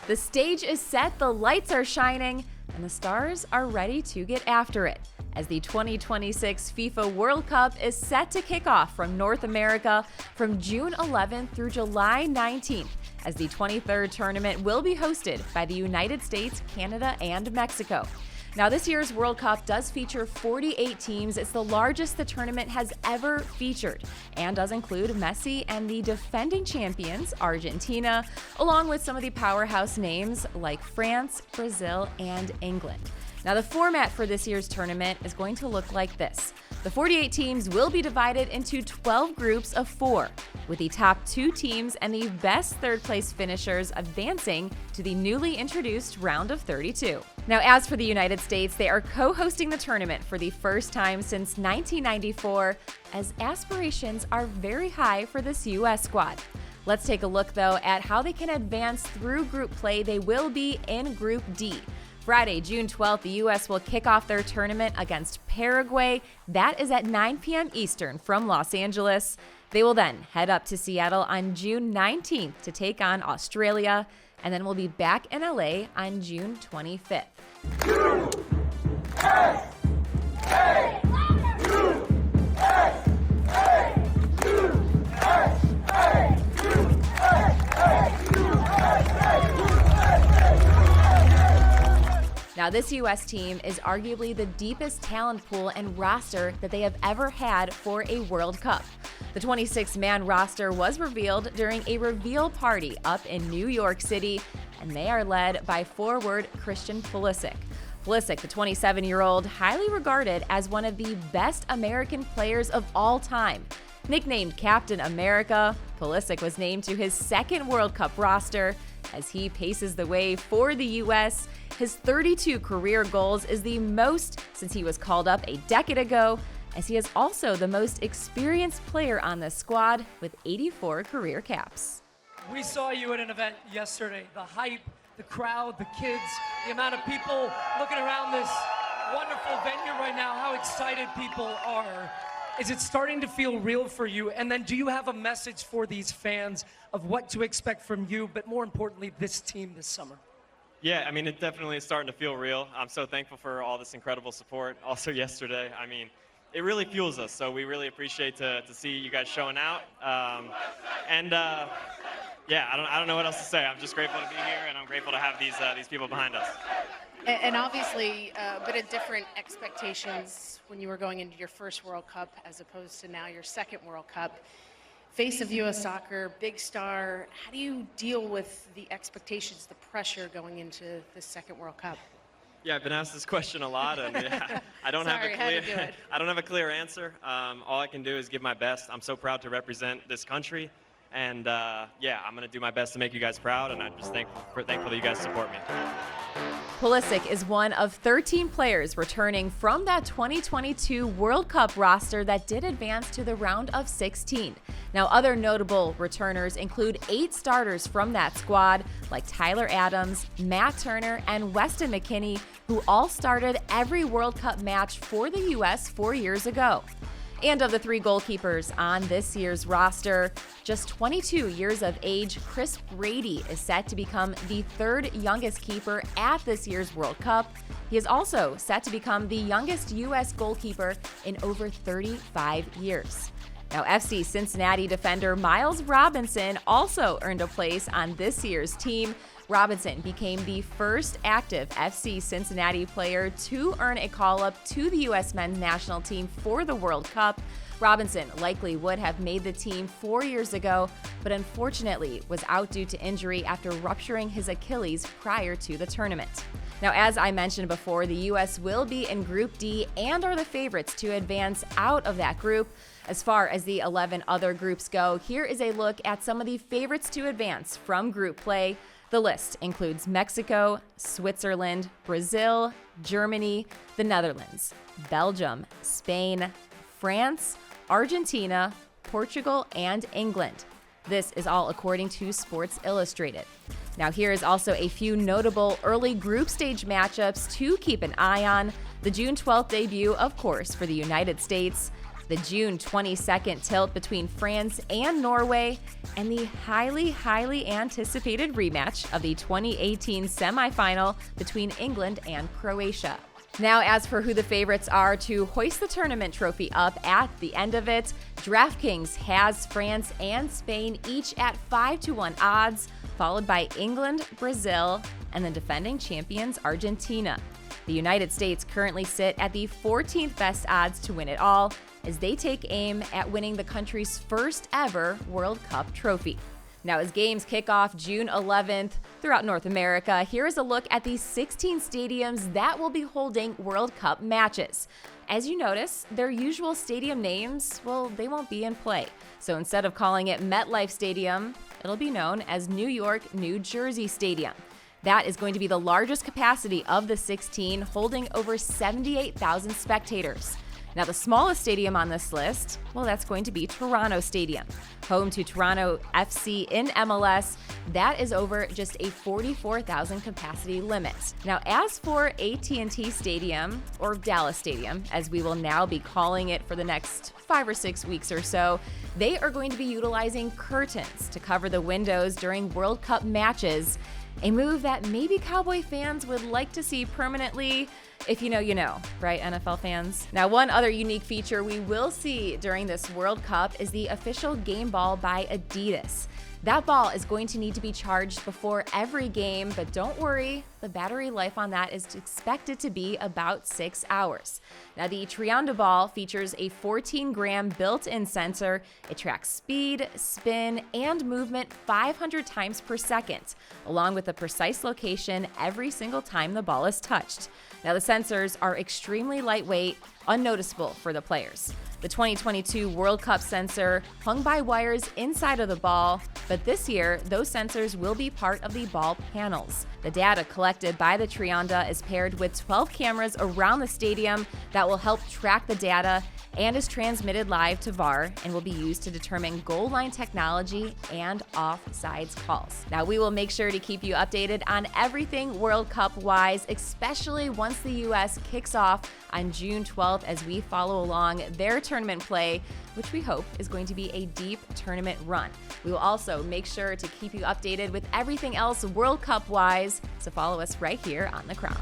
The stage is set, the lights are shining, and the stars are ready to get after it, as the 2026 FIFA World Cup is set to kick off from North America from June 11th through July 19th, as the 23rd tournament will be hosted by the United States, Canada, and Mexico. Now, this year's World Cup does feature 48 teams. It's the largest the tournament has ever featured and does include Messi and the defending champions, Argentina, along with some of the powerhouse names like France, Brazil, and England. Now, the format for this year's tournament is going to look like this. The 48 teams will be divided into 12 groups of 4, with the top 2 teams and the best third-place finishers advancing to the newly introduced round of 32. Now, as for the United States, they are co-hosting the tournament for the first time since 1994, as aspirations are very high for this U.S. squad. Let's take a look, though, at how they can advance through group play. They will be in Group D. Friday, June 12th, the U.S. will kick off their tournament against Paraguay. That is at 9 p.m. Eastern from Los Angeles. They will then head up to Seattle on June 19th to take on Australia, and then we'll be back in LA on June 25th. Now, this U.S. team is arguably the deepest talent pool and roster that they have ever had for a World Cup. The 26-man roster was revealed during a reveal party up in New York City, and they are led by forward Christian Pulisic. Pulisic, the 27-year-old, highly regarded as one of the best American players of all time. Nicknamed Captain America, Pulisic was named to his second World Cup roster as he paces the way for the U.S. His 32 career goals is the most since he was called up a decade ago, as he is also the most experienced player on the squad with 84 career caps. We saw you at an event yesterday. The hype, the crowd, the kids, the amount of people looking around this wonderful venue right now, how excited people are. Is it starting to feel real for you? And then do you have a message for these fans of what to expect from you, but more importantly, this team this summer? Yeah, I mean, it definitely is starting to feel real. I'm so thankful for all this incredible support. Also yesterday, I mean, it really fuels us. So we really appreciate to see you guys showing out. Yeah, I don't know what else to say. I'm just grateful to be here, and I'm grateful to have these people behind us. And obviously, a bit of different expectations when you were going into your first World Cup as opposed to now your second World Cup. Face of U.S. soccer, big star. How do you deal with the expectations, the pressure going into the second World Cup? Yeah, I've been asked this question a lot, and I don't have a clear answer. All I can do is give my best. I'm so proud to represent this country, and yeah, I'm going to do my best to make you guys proud, and I'm just thankful that you guys support me. Pulisic is one of 13 players returning from that 2022 World Cup roster that did advance to the round of 16. Now, other notable returners include 8 starters from that squad, like Tyler Adams, Matt Turner, and Weston McKennie, who all started every World Cup match for the U.S. 4 years ago. And of the 3 goalkeepers on this year's roster, just 22 years of age, Chris Brady is set to become the 3rd youngest keeper at this year's World Cup. He is also set to become the youngest U.S. goalkeeper in over 35 years. Now, FC Cincinnati defender Miles Robinson also earned a place on this year's team. Robinson became the first active FC Cincinnati player to earn a call-up to the U.S. men's national team for the World Cup. Robinson likely would have made the team 4 years ago, but unfortunately was out due to injury after rupturing his Achilles prior to the tournament. Now, as I mentioned before, the U.S. will be in Group D and are the favorites to advance out of that group. As far as the 11 other groups go, here is a look at some of the favorites to advance from group play. The list includes Mexico, Switzerland, Brazil, Germany, the Netherlands, Belgium, Spain, France, Argentina, Portugal, and England. This is all according to Sports Illustrated. Now, here is also a few notable early group stage matchups to keep an eye on. The June 12th debut, of course, for the United States. The June 22nd tilt between France and Norway, and the highly anticipated rematch of the 2018 semifinal between England and Croatia. Now, as for who the favorites are to hoist the tournament trophy up at the end of it, DraftKings has France and Spain each at 5-1 odds, followed by England, Brazil, and the defending champions Argentina. The United States currently sit at the 14th best odds to win it all, as they take aim at winning the country's first ever World Cup trophy. Now, as games kick off June 11th throughout North America, here is a look at the 16 stadiums that will be holding World Cup matches. As you notice, their usual stadium names, well, they won't be in play. So instead of calling it MetLife Stadium, it'll be known as New York, New Jersey Stadium. That is going to be the largest capacity of the 16, holding over 78,000 spectators. Now, the smallest stadium on this list, well, that's going to be Toronto Stadium, home to Toronto FC in MLS. That is over just a 44,000 capacity limit. Now, as for AT&T Stadium, or Dallas Stadium, as we will now be calling it for the next 5 or 6 weeks or so, they are going to be utilizing curtains to cover the windows during World Cup matches, a move that maybe Cowboy fans would like to see permanently. If you know, you know, right, NFL fans? Now, one other unique feature we will see during this World Cup is the official game ball by Adidas. That ball is going to need to be charged before every game, but don't worry, the battery life on that is expected to be about 6 hours. Now, the Trianda ball features a 14-gram built-in sensor. It tracks speed, spin, and movement 500 times per second, along with a precise location every single time the ball is touched. Now, the sensors are extremely lightweight, unnoticeable for the players. The 2022 World Cup sensor hung by wires inside of the ball, but this year, those sensors will be part of the ball panels. The data collected by the Trianda is paired with 12 cameras around the stadium that will help track the data and is transmitted live to VAR and will be used to determine goal line technology and offsides calls. Now, we will make sure to keep you updated on everything World Cup-wise, especially once the U.S. kicks off on June 12th as we follow along their tournament play, which we hope is going to be a deep tournament run. We will also make sure to keep you updated with everything else World Cup-wise, so follow us right here on The Crown.